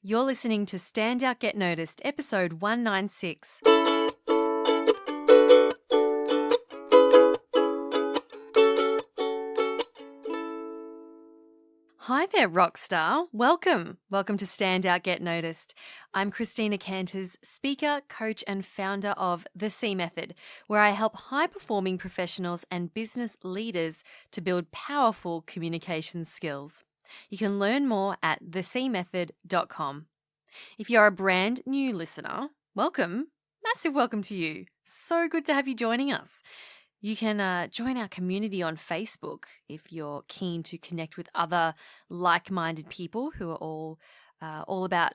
You're listening to Stand Out Get Noticed, episode 196. Hi there, Rockstar. Welcome. Welcome to Stand Out Get Noticed. I'm Christina Canters, speaker, coach, and founder of The C Method, where I help high-performing professionals and business leaders to build powerful communication skills. You can learn more at thecmethod.com. If you're a brand new listener, welcome. Massive welcome to you. So good to have you joining us. You can join our community on Facebook if you're keen to connect with other like-minded people who are all about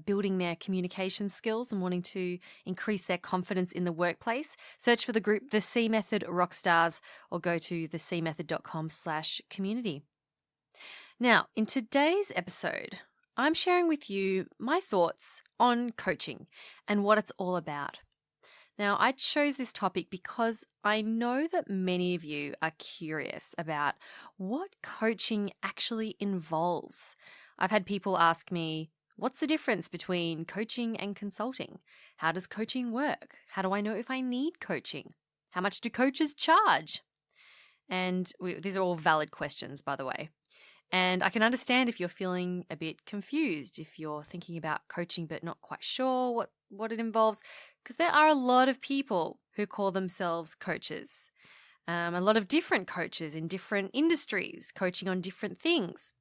building their communication skills and wanting to increase their confidence in the workplace. Search for the group The C Method Rockstars or go to thecmethod.com/community. Now, in today's episode, I'm sharing with you my thoughts on coaching and what it's all about. Now, I chose this topic because I know that many of you are curious about what coaching actually involves. I've had people ask me, what's the difference between coaching and consulting? How does coaching work? How do I know if I need coaching? How much do coaches charge? And these are all valid questions, by the way. And I can understand if you're feeling a bit confused, if you're thinking about coaching but not quite sure what it involves, because there are a lot of people who call themselves coaches, a lot of different coaches in different industries, coaching on different things.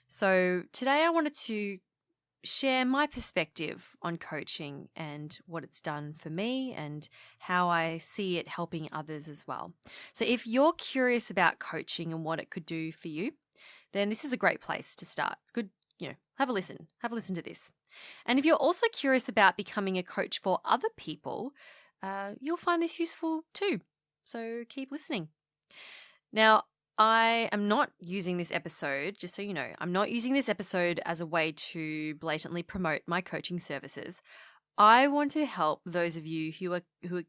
So today I wanted to share my perspective on coaching and what it's done for me and how I see it helping others as well. So if you're curious about coaching and what it could do for you, then this is a great place to start. It's good, have a listen to this. And if you're also curious about becoming a coach for other people, you'll find this useful too. So keep listening. Now, I am not using this episode, just so you know, I'm not using this episode as a way to blatantly promote my coaching services. I want to help those of you who are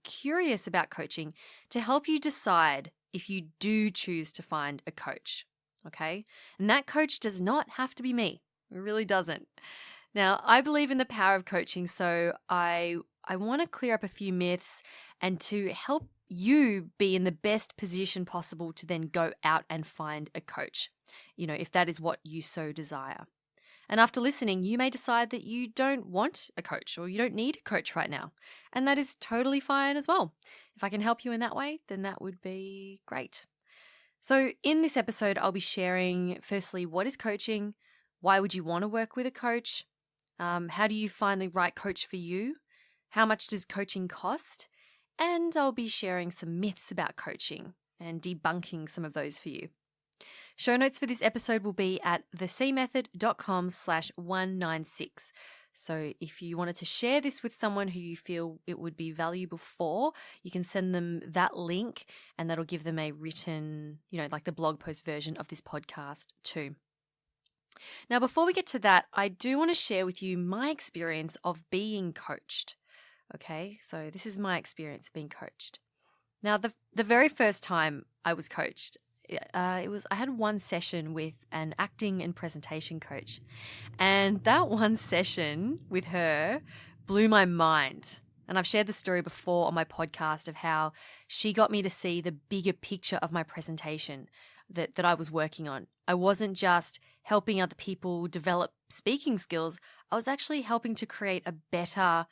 curious about coaching to help you decide if you do choose to find a coach. Okay? And that coach does not have to be me. It really doesn't. Now, I believe in the power of coaching, so I want to clear up a few myths and to help you be in the best position possible to then go out and find a coach, if that is what you so desire. And after listening, you may decide that you don't want a coach or you don't need a coach right now. And that is totally fine as well. If I can help you in that way, then that would be great. So in this episode, I'll be sharing, firstly, what is coaching? Why would you want to work with a coach? How do you find the right coach for you? How much does coaching cost? And I'll be sharing some myths about coaching and debunking some of those for you. Show notes for this episode will be at thecmethod.com/196. So if you wanted to share this with someone who you feel it would be valuable for, you can send them that link and that'll give them a written, like the blog post version of this podcast too. Now, before we get to that, I do want to share with you my experience of being coached. Okay, so this is my experience of being coached. Now, the very first time I was coached, I had one session with an acting and presentation coach, and that one session with her blew my mind. And I've shared the story before on my podcast of how she got me to see the bigger picture of my presentation that I was working on. I wasn't just helping other people develop speaking skills. I was actually helping to create a better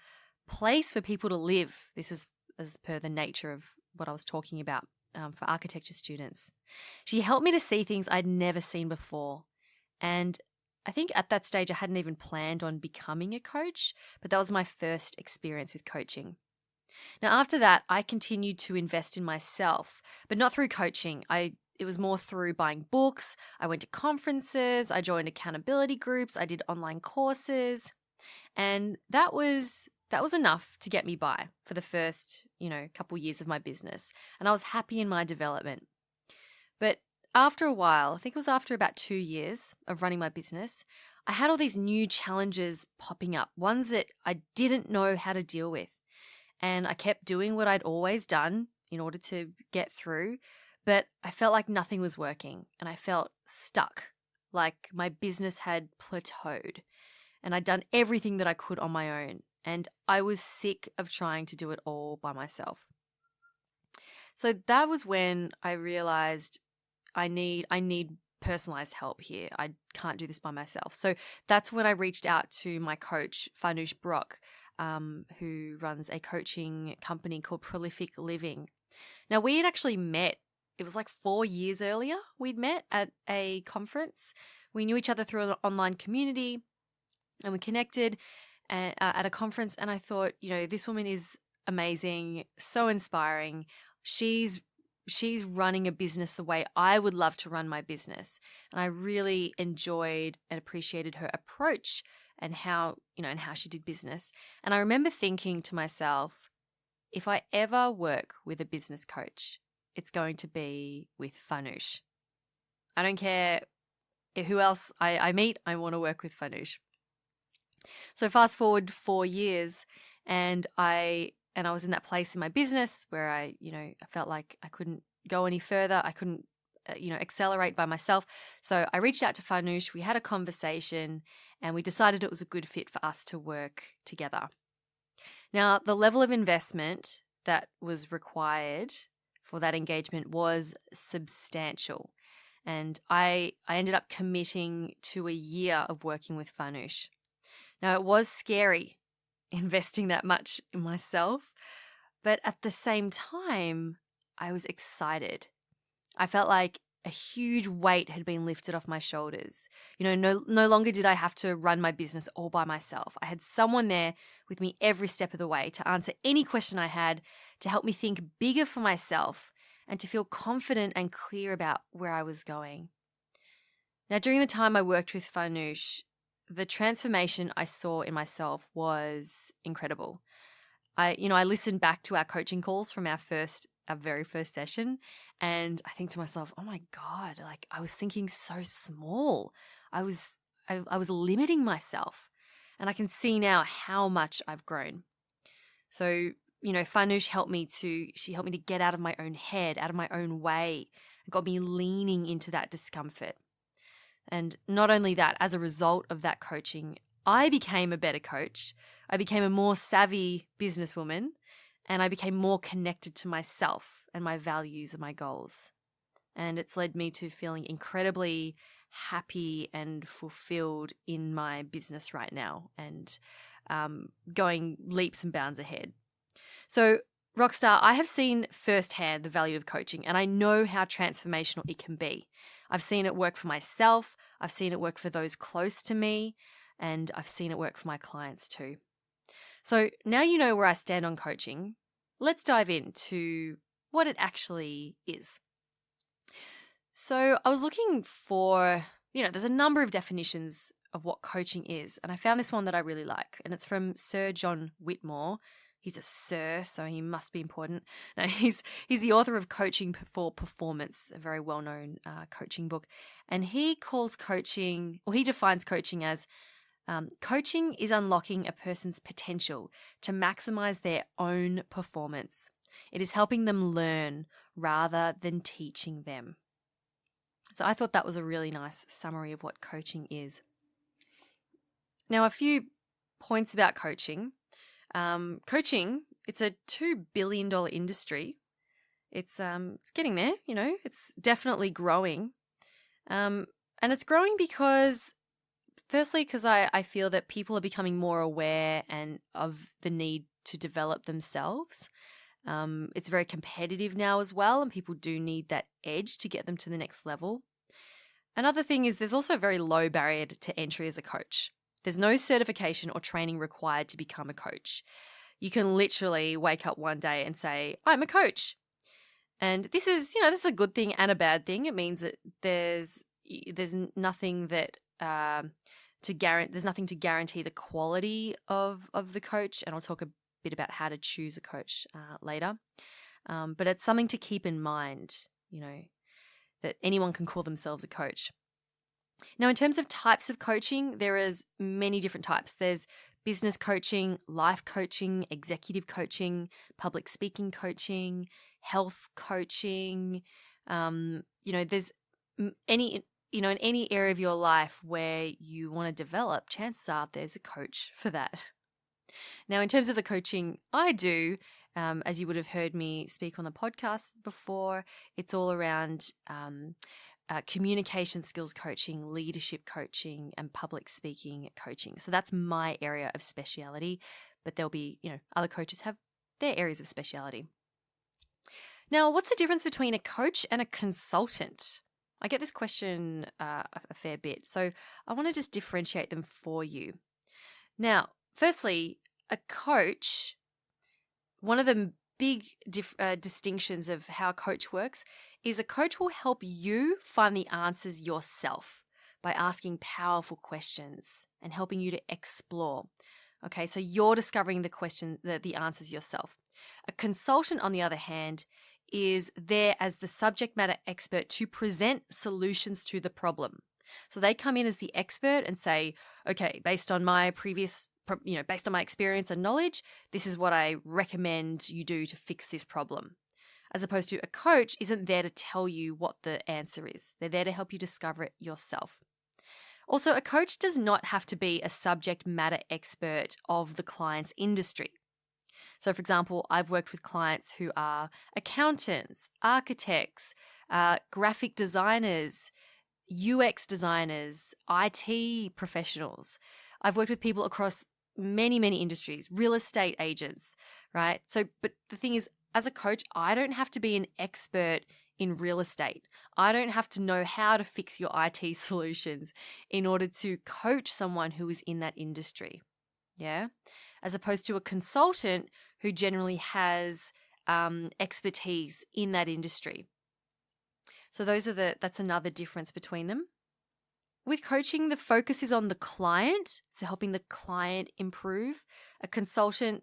place for people to live. This was as per the nature of what I was talking about for architecture students. She helped me to see things I'd never seen before. And I think at that stage I hadn't even planned on becoming a coach, but that was my first experience with coaching. Now, after that, I continued to invest in myself, but not through coaching. It was more through buying books. I went to conferences. I joined accountability groups. I did online courses. And that was enough to get me by for the first, couple years of my business. And I was happy in my development. But after a while, I think it was after about 2 years of running my business, I had all these new challenges popping up, ones that I didn't know how to deal with. And I kept doing what I'd always done in order to get through, but I felt like nothing was working and I felt stuck, like my business had plateaued. and I'd done everything that I could on my own. And I was sick of trying to do it all by myself. So that was when I realized I need personalized help here. I can't do this by myself. So that's when I reached out to my coach, Farnoosh Brock, who runs a coaching company called Prolific Living. Now, we had actually met, it was like 4 years earlier, we'd met at a conference. We knew each other through an online community, and we connected at a conference, and I thought, this woman is amazing, so inspiring. She's running a business the way I would love to run my business. And I really enjoyed and appreciated her approach and how she did business. And I remember thinking to myself, if I ever work with a business coach, it's going to be with Farnoosh. I don't care who else I meet, I want to work with Farnoosh. So fast forward 4 years, and I was in that place in my business where I felt like I couldn't go any further. I couldn't, accelerate by myself. So I reached out to Farnoosh. We had a conversation, and we decided it was a good fit for us to work together. Now, the level of investment that was required for that engagement was substantial. And I ended up committing to a year of working with Farnoosh. Now, it was scary investing that much in myself, but at the same time, I was excited. I felt like a huge weight had been lifted off my shoulders. No longer did I have to run my business all by myself. I had someone there with me every step of the way to answer any question I had, to help me think bigger for myself, and to feel confident and clear about where I was going. Now, during the time I worked with Farnoosh, the transformation I saw in myself was incredible. I listened back to our coaching calls from our very first session, and I think to myself, oh my God, like I was thinking so small. I was limiting myself, and I can see now how much I've grown. So, Farnoosh helped me to get out of my own head, out of my own way, and got me leaning into that discomfort. And not only that, as a result of that coaching, I became a better coach. I became a more savvy businesswoman, and I became more connected to myself and my values and my goals. And it's led me to feeling incredibly happy and fulfilled in my business right now, and going leaps and bounds ahead. So, Rockstar, I have seen firsthand the value of coaching, and I know how transformational it can be. I've seen it work for myself, I've seen it work for those close to me, and I've seen it work for my clients too. So now you know where I stand on coaching, let's dive into what it actually is. So I was looking for, there's a number of definitions of what coaching is, and I found this one that I really like, and it's from Sir John Whitmore. He's a sir, so he must be important. No, he's the author of Coaching for Performance, a very well-known coaching book. And he defines coaching as coaching is unlocking a person's potential to maximize their own performance. It is helping them learn rather than teaching them. So I thought that was a really nice summary of what coaching is. Now, a few points about coaching. Coaching, it's a $2 billion industry. It's getting there, it's definitely growing. And it's growing because I feel that people are becoming more aware and of the need to develop themselves. It's very competitive now as well, and people do need that edge to get them to the next level. Another thing is there's also a very low barrier to entry as a coach. There's no certification or training required to become a coach. You can literally wake up one day and say, I'm a coach. And this is a good thing and a bad thing. It means that there's nothing there's nothing to guarantee the quality of the coach. And I'll talk a bit about how to choose a coach later. But it's something to keep in mind, that anyone can call themselves a coach. Now, in terms of types of coaching, there is many different types. There's business coaching, life coaching, executive coaching, public speaking coaching, health coaching. There's in any area of your life where you want to develop, chances are there's a coach for that. Now, in terms of the coaching I do, as you would have heard me speak on the podcast before, it's all around communication skills coaching, leadership coaching, and public speaking coaching. So that's my area of speciality, but there'll be, other coaches have their areas of speciality. Now, what's the difference between a coach and a consultant? I get this question a fair bit, so I want to just differentiate them for you. Now, firstly, a coach, one of the big distinctions of how a coach works is a coach will help you find the answers yourself by asking powerful questions and helping you to explore. Okay, so you're discovering the answers yourself. A consultant, on the other hand, is there as the subject matter expert to present solutions to the problem. So they come in as the expert and say, okay, based on my experience and knowledge, this is what I recommend you do to fix this problem. As opposed to a coach isn't there to tell you what the answer is. They're there to help you discover it yourself. Also, a coach does not have to be a subject matter expert of the client's industry. So, for example, I've worked with clients who are accountants, architects, graphic designers, UX designers, IT professionals. I've worked with people across many, many industries, real estate agents, right? So, but the thing is, as a coach, I don't have to be an expert in real estate. I don't have to know how to fix your IT solutions in order to coach someone who is in that industry. Yeah. As opposed to a consultant who generally has expertise in that industry. So that's another difference between them. With coaching, the focus is on the client, so helping the client improve. A consultant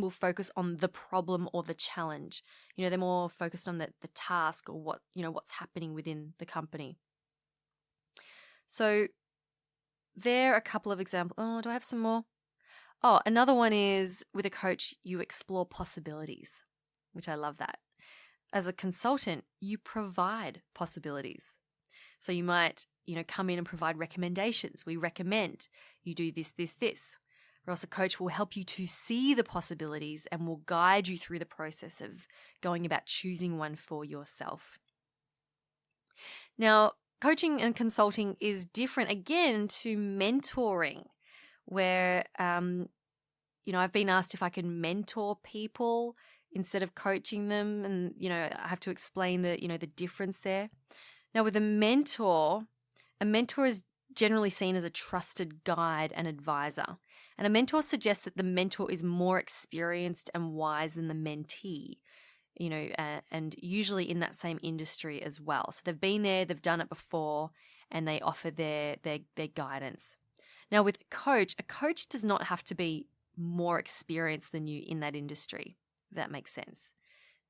will focus on the problem or the challenge. They're more focused on the task or what's happening within the company. So there are a couple of examples. Oh, do I have some more? Oh, another one is with a coach, you explore possibilities, which I love that. As a consultant, you provide possibilities. So you might, come in and provide recommendations. We recommend you do this, this, this. Or else a coach will help you to see the possibilities and will guide you through the process of going about choosing one for yourself. Now, coaching and consulting is different again to mentoring, where, I've been asked if I can mentor people instead of coaching them. And, I have to explain the difference there. Now, with a mentor is generally seen as a trusted guide and advisor. And a mentor suggests that the mentor is more experienced and wise than the mentee, and usually in that same industry as well. So they've been there, they've done it before, and they offer their guidance. Now, with a coach does not have to be more experienced than you in that industry, if that makes sense.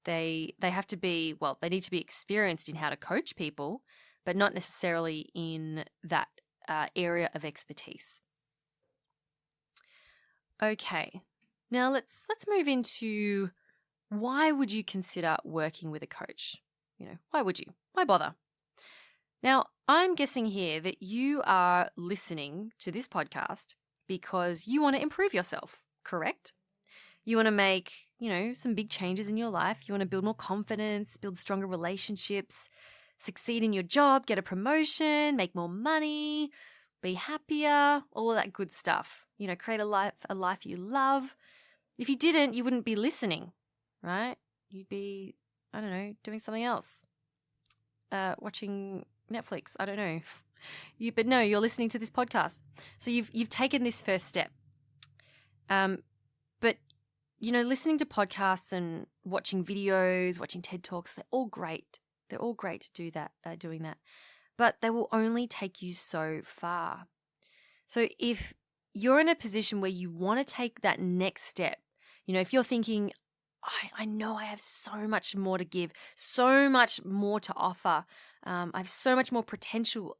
They have to be, they need to be experienced in how to coach people, but not necessarily in that area of expertise. Okay, now let's move into why would you consider working with a coach? Why would you? Why bother? Now, I'm guessing here that you are listening to this podcast because you want to improve yourself, correct? You want to make, some big changes in your life. You want to build more confidence, build stronger relationships, succeed in your job, get a promotion, make more money, be happier, all of that good stuff. Create a life you love. If you didn't, you wouldn't be listening, right? You'd be, doing something else. Watching Netflix, I don't know. But no, you're listening to this podcast. So you've taken this first step. But listening to podcasts and watching videos, watching TED Talks, they're all great. They're all great to do that, doing that. But they will only take you so far. So if you're in a position where you want to take that next step, if you're thinking, I know I have so much more to give, so much more to offer. I have so much more potential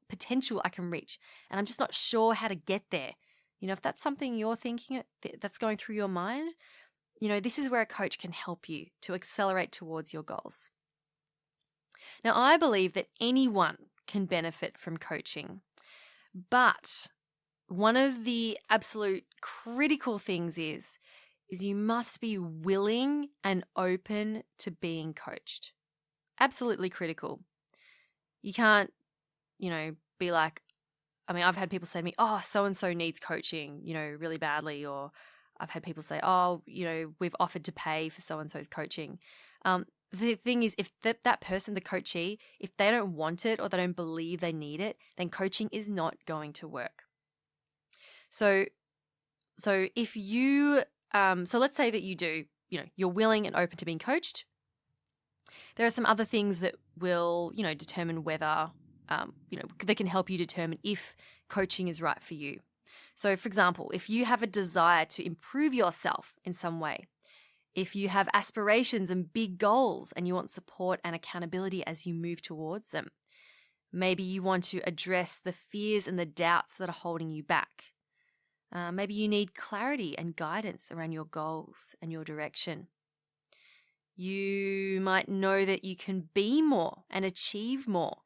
I can reach, and I'm just not sure how to get there. If that's something you're thinking that's going through your mind, this is where a coach can help you to accelerate towards your goals. Now, I believe that anyone can benefit from coaching. But one of the absolute critical things is you must be willing and open to being coached. Absolutely critical. You can't, be like, I've had people say to me, oh, so-and-so needs coaching, really badly. Or I've had people say, oh, we've offered to pay for so-and-so's coaching. The thing is, if that person, the coachee, if they don't want it or they don't believe they need it, then coaching is not going to work. So if you, so let's say that you do, you're willing and open to being coached. There are some other things that will, determine whether, that can help you determine if coaching is right for you. So, for example, if you have a desire to improve yourself in some way, if you have aspirations and big goals and you want support and accountability as you move towards them, maybe you want to address the fears and the doubts that are holding you back. Maybe you need clarity and guidance around your goals and your direction. You might know that you can be more and achieve more,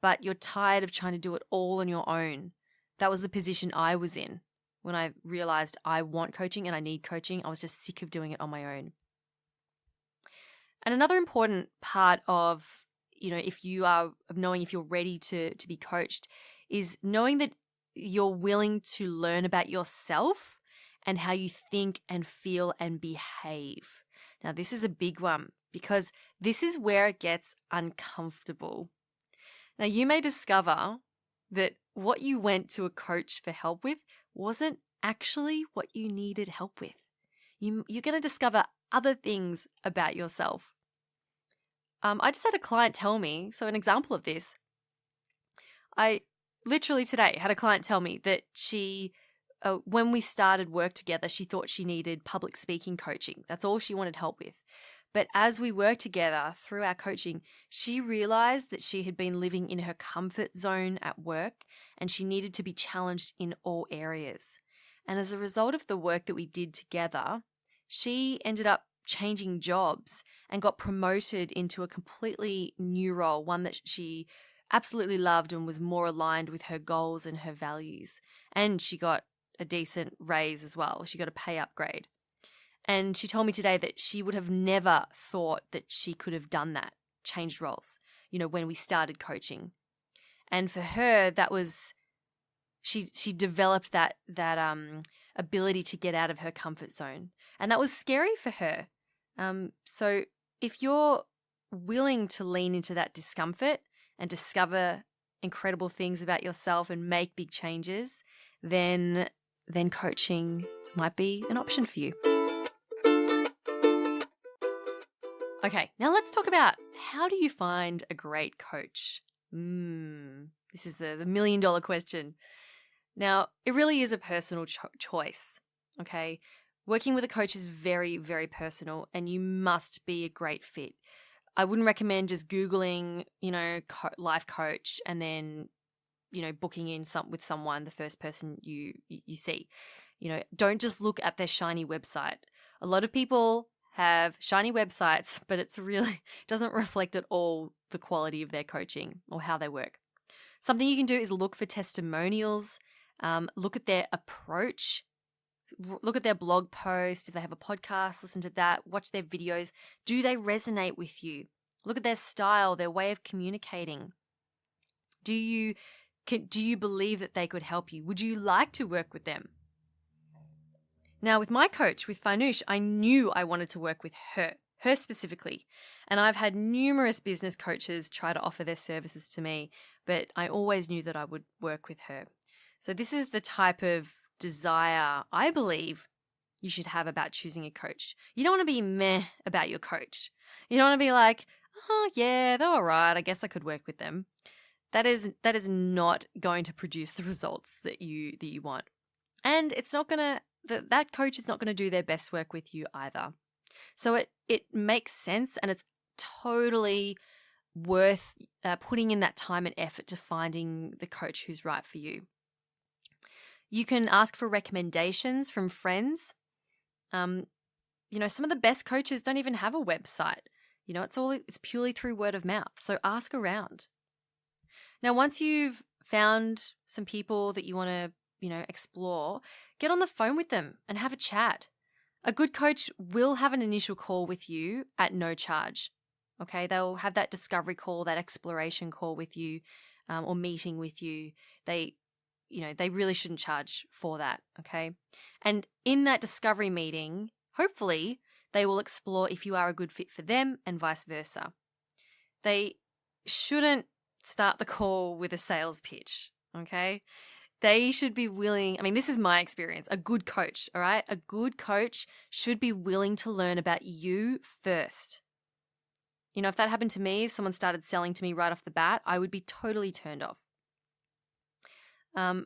but you're tired of trying to do it all on your own. That was the position I was in when I realized I want coaching and I need coaching. I was just sick of doing it on my own. And another important part of, if you are knowing if you're ready to be coached is knowing that you're willing to learn about yourself and how you think and feel and behave. Now, this is a big one because this is where it gets uncomfortable. Now, you may discover that what you went to a coach for help with wasn't actually what you needed help with. You're going to discover other things about yourself. I just had a client tell me, so an example of this, I literally today had a client tell me that she, when we started work together, she thought she needed public speaking coaching. That's all she wanted help with. But as we worked together through our coaching, she realized that she had been living in her comfort zone at work and she needed to be challenged in all areas. And as a result of the work that we did together, she ended up changing jobs and got promoted into a completely new role, one that she absolutely loved and was more aligned with her goals and her values. And she got a decent raise as well. She got a pay upgrade. And she told me today that she would have never thought that she could have done that, changed roles, when we started coaching. And for her, that was, she developed that ability to get out of her comfort zone. And that was scary for her. So if you're willing to lean into that discomfort and discover incredible things about yourself and make big changes, then coaching might be an option for you. Okay, now let's talk about how do you find a great coach? This is the $1 million question. Now, it really is a personal choice, okay? Working with a coach is very, very personal and you must be a great fit. I wouldn't recommend just Googling, life coach and then, booking in with someone, the first person you see. Don't just look at their shiny website. A lot of people have shiny websites, but it's really doesn't reflect at all the quality of their coaching or how they work. Something you can do is look for testimonials, look at their approach, look at their blog post. If they have a podcast, listen to that, watch their videos. Do they resonate with you? Look at their style, their way of communicating. Do you believe that they could help you? Would you like to work with them? Now, with my coach, with Farnoosh, I knew I wanted to work with her specifically. And I've had numerous business coaches try to offer their services to me, but I always knew that I would work with her. So this is the type of desire I believe you should have about choosing a coach. You don't want to be meh about your coach. You don't want to be like, oh yeah, they're all right. I guess I could work with them. That is not going to produce the results that you want. And it's not going to, that coach is not going to do their best work with you either. So it makes sense and it's totally worth putting in that time and effort to finding the coach who's right for you. You can ask for recommendations from friends. Some of the best coaches don't even have a website. It's purely through word of mouth. So ask around. Now, once you've found some people that you want to, explore, get on the phone with them and have a chat. A good coach will have an initial call with you at no charge. Okay, they'll have that discovery call, that exploration call with you, or meeting with you. They really shouldn't charge for that. Okay, and in that discovery meeting, hopefully, they will explore if you are a good fit for them and vice versa. They shouldn't start the call with a sales pitch. Okay, they should be willing. I mean, this is my experience. A good coach, all right? A good coach should be willing to learn about you first. If that happened to me, if someone started selling to me right off the bat, I would be totally turned off. I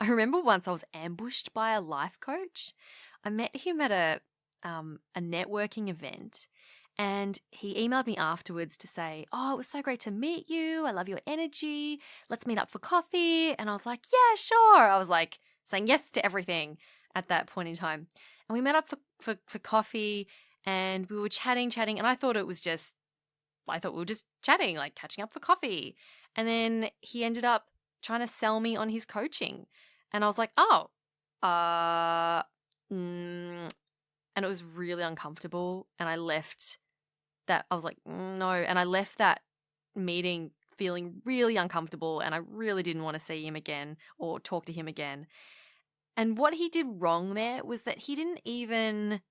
remember once I was ambushed by a life coach. I met him at a networking event, and he emailed me afterwards to say, "Oh, it was so great to meet you. I love your energy. Let's meet up for coffee." And I was like, "Yeah, sure." I was like saying yes to everything at that point in time. And we met up for coffee, and we were chatting, and I thought we were just chatting, like catching up for coffee. And then he ended up trying to sell me on his coaching. And I was like, "Oh, and it was really uncomfortable. And I left that, I was like, no. And I left that meeting feeling really uncomfortable, and I really didn't want to see him again or talk to him again. And what he did wrong there was that he didn't even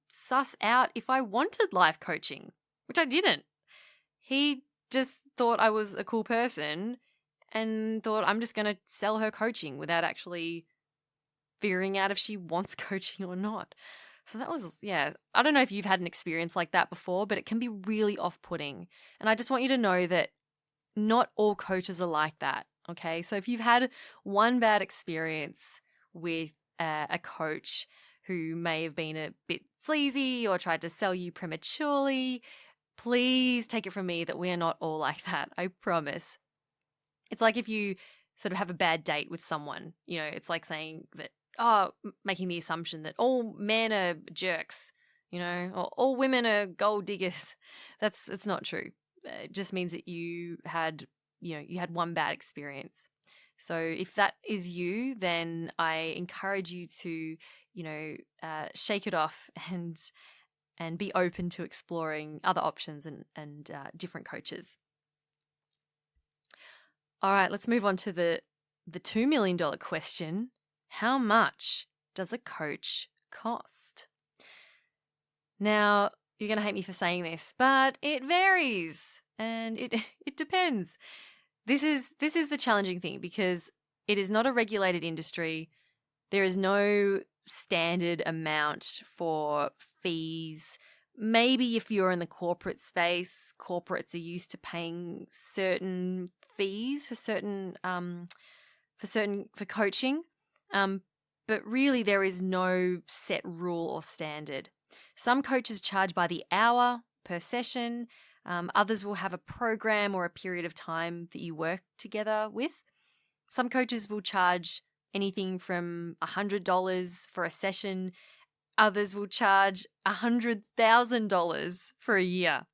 suss out if I wanted life coaching, which I didn't. He just thought I was a cool person and thought I'm just going to sell her coaching without actually figuring out if she wants coaching or not. So that was, I don't know if you've had an experience like that before, but it can be really off-putting. And I just want you to know that not all coaches are like that, okay? So if you've had one bad experience with a coach who may have been a bit sleazy or tried to sell you prematurely, please take it from me that we are not all like that, I promise. It's like if you sort of have a bad date with someone, it's like saying that, making the assumption that all men are jerks, or all women are gold diggers. It's not true. It just means that you had one bad experience. So if that is you, then I encourage you to, shake it off and be open to exploring other options and different coaches. All right, let's move on to the $2 million question. How much does a coach cost? Now, you're going to hate me for saying this, but it varies and it depends. This is the challenging thing because it is not a regulated industry. There is no standard amount for fees. Maybe if you're in the corporate space, corporates are used to paying certain fees for coaching. But really there is no set rule or standard. Some coaches charge by the hour per session. Others will have a program or a period of time that you work together with. Some coaches will charge anything from $100 for a session. Others will charge $100,000 for a year.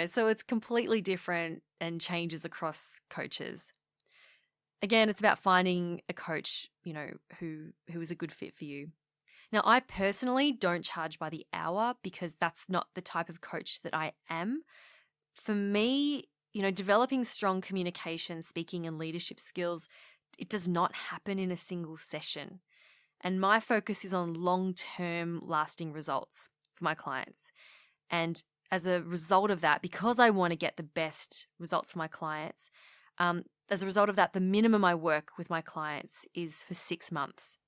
So it's completely different and changes across coaches. Again, it's about finding a coach, who is a good fit for you. Now, I personally don't charge by the hour because that's not the type of coach that I am. For me, developing strong communication, speaking, and leadership skills, it does not happen in a single session. And my focus is on long-term lasting results for my clients. And as a result of that, because I want to get the best results for my clients, as a result of that, the minimum I work with my clients is for 6 months.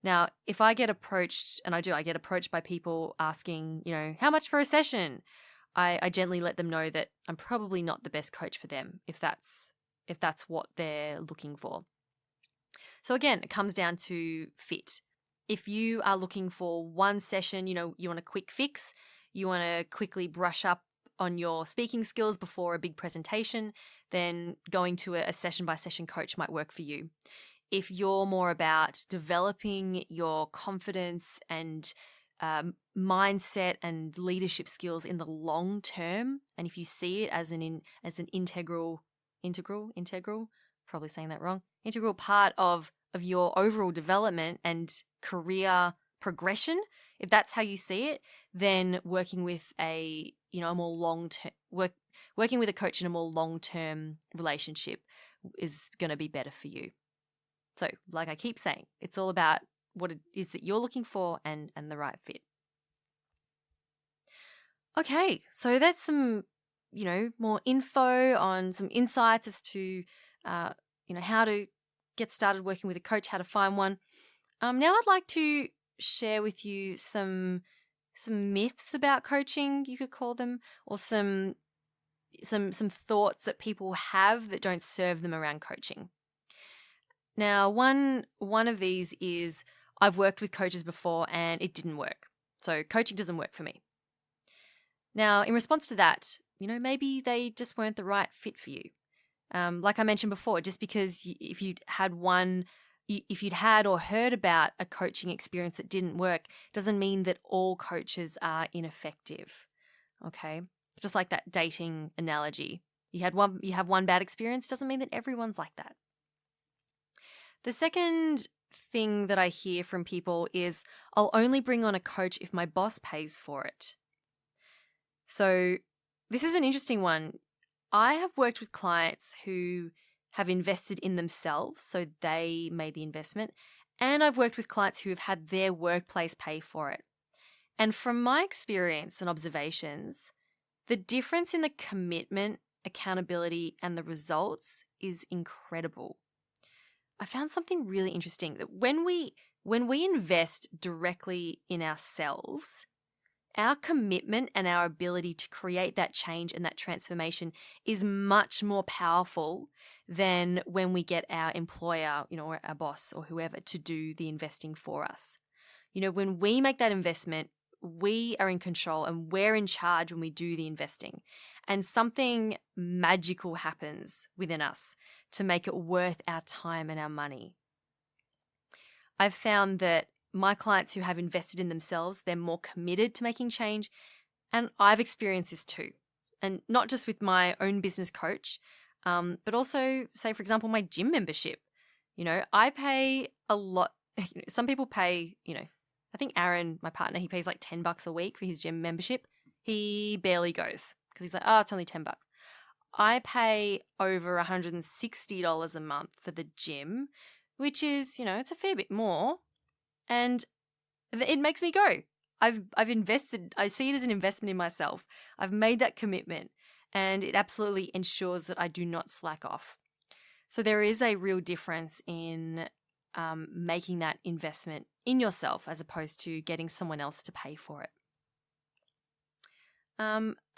Now, if I get approached, and I get approached by people asking, how much for a session? I gently let them know that I'm probably not the best coach for them if that's what they're looking for. So again, it comes down to fit. If you are looking for one session, you want a quick fix, you want to quickly brush up on your speaking skills before a big presentation, then going to a session-by-session coach might work for you. If you're more about developing your confidence and mindset and leadership skills in the long term, and if you see it as an integral, probably saying that wrong, integral part of your overall development and career progression, if that's how you see it, then working with a more long-term working with a coach in a more long-term relationship is going to be better for you. So, like I keep saying, it's all about what it is that you're looking for and the right fit. Okay, so that's some, more info on some insights as to, how to get started working with a coach, how to find one. Now I'd like to share with you some myths about coaching, you could call them, or some thoughts that people have that don't serve them around coaching. Now, one of these is, I've worked with coaches before and it didn't work, so coaching doesn't work for me. Now, in response to that, maybe they just weren't the right fit for you. Like I mentioned before, just because if you'd had or heard about a coaching experience that didn't work, doesn't mean that all coaches are ineffective. Okay, just like that dating analogy, you have one bad experience, doesn't mean that everyone's like that. The second thing that I hear from people is, I'll only bring on a coach if my boss pays for it. So this is an interesting one. I have worked with clients who have invested in themselves, so they made the investment, and I've worked with clients who have had their workplace pay for it. And from my experience and observations, the difference in the commitment, accountability, and the results is incredible. I found something really interesting, that when we invest directly in ourselves, our commitment and our ability to create that change and that transformation is much more powerful than when we get our employer, or our boss or whoever to do the investing for us. When we make that investment, we are in control and we're in charge when we do the investing. And something magical happens within us to make it worth our time and our money. I've found that my clients who have invested in themselves, they're more committed to making change. And I've experienced this too. And not just with my own business coach, but also, say, for example, my gym membership. I pay a lot. Some people pay, I think Aaron, my partner, he pays like $10 a week for his gym membership. He barely goes because he's like, it's only $10. I pay over $160 a month for the gym, which is, it's a fair bit more. And it makes me go. I've invested. I see it as an investment in myself. I've made that commitment, and it absolutely ensures that I do not slack off. So there is a real difference in making that investment in yourself as opposed to getting someone else to pay for it.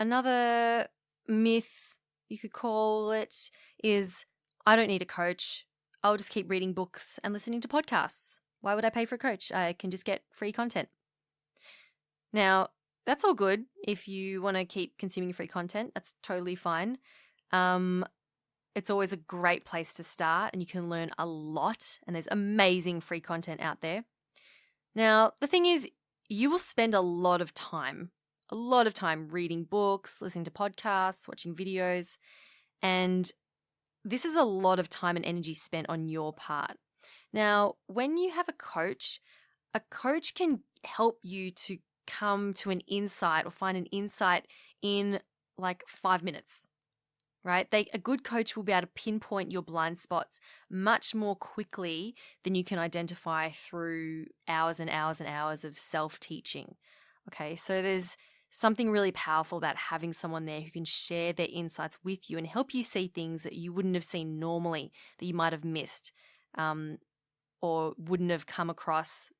Another myth, you could call it, is, I don't need a coach. I'll just keep reading books and listening to podcasts. Why would I pay for a coach? I can just get free content. Now, that's all good. If you want to keep consuming free content, that's totally fine. It's always a great place to start, and you can learn a lot, and there's amazing free content out there. Now, the thing is, you will spend a lot of time reading books, listening to podcasts, watching videos, and this is a lot of time and energy spent on your part. Now, when you have a coach can help you to come to an insight or find an insight in like 5 minutes, right? A good coach will be able to pinpoint your blind spots much more quickly than you can identify through hours and hours and hours of self-teaching. Okay, so there's something really powerful about having someone there who can share their insights with you and help you see things that you wouldn't have seen normally, that you might have missed, or wouldn't have come across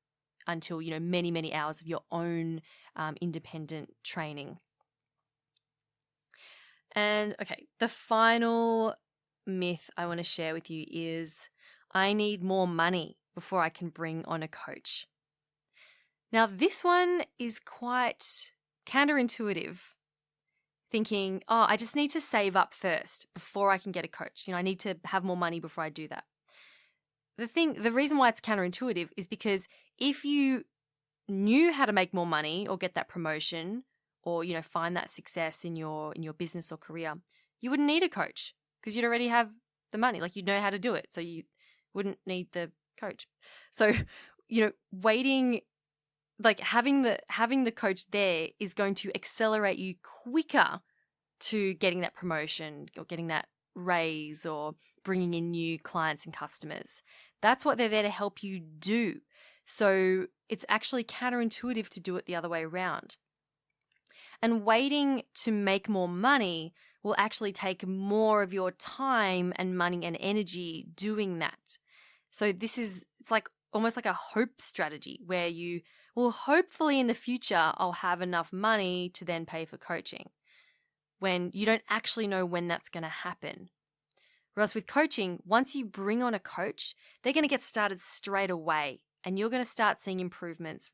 until, many, many hours of your own independent training. And okay, the final myth I want to share with you is, I need more money before I can bring on a coach. Now, this one is quite counterintuitive, thinking, I just need to save up first before I can get a coach. I need to have more money before I do that. The reason why it's counterintuitive is because if you knew how to make more money or get that promotion or, find that success in your business or career, you wouldn't need a coach because you'd already have the money. Like, you'd know how to do it. So you wouldn't need the coach. So, waiting, like having the coach there is going to accelerate you quicker to getting that promotion or getting that raise or bringing in new clients and customers. That's what they're there to help you do. So it's actually counterintuitive to do it the other way around. And waiting to make more money will actually take more of your time and money and energy doing that. So it's like almost like a hope strategy where you will hopefully in the future I'll have enough money to then pay for coaching, when you don't actually know when that's going to happen. Whereas with coaching, once you bring on a coach, they're going to get started straight away and you're going to start seeing improvements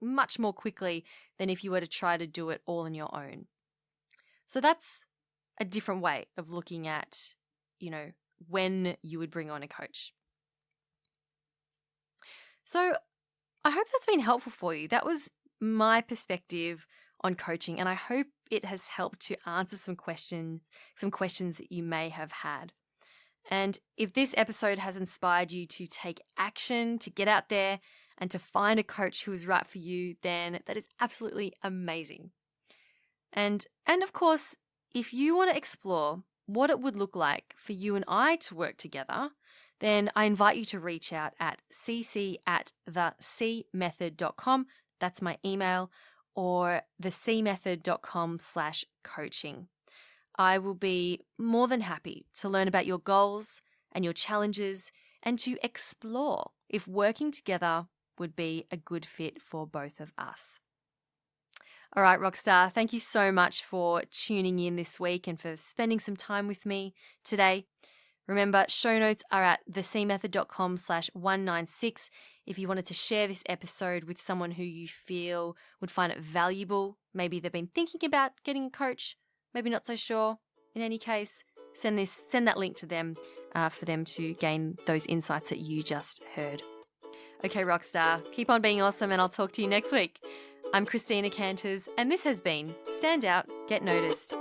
much more quickly than if you were to try to do it all on your own. So that's a different way of looking at, when you would bring on a coach. So I hope that's been helpful for you. That was my perspective on coaching, and I hope it has helped to answer some questions that you may have had. And if this episode has inspired you to take action, to get out there and to find a coach who is right for you, then that is absolutely amazing. And of course, if you want to explore what it would look like for you and I to work together, then I invite you to reach out at cc@thecmethod.com. That's my email, or thecmethod.com/coaching. I will be more than happy to learn about your goals and your challenges and to explore if working together would be a good fit for both of us. All right, Rockstar, thank you so much for tuning in this week and for spending some time with me today. Remember, show notes are at thecmethod.com/196 if you wanted to share this episode with someone who you feel would find it valuable. Maybe they've been thinking about getting a coach, maybe not so sure. In any case, send that link to them for them to gain those insights that you just heard. Okay, Rockstar, keep on being awesome and I'll talk to you next week. I'm Christina Canters and this has been Stand Out, Get Noticed.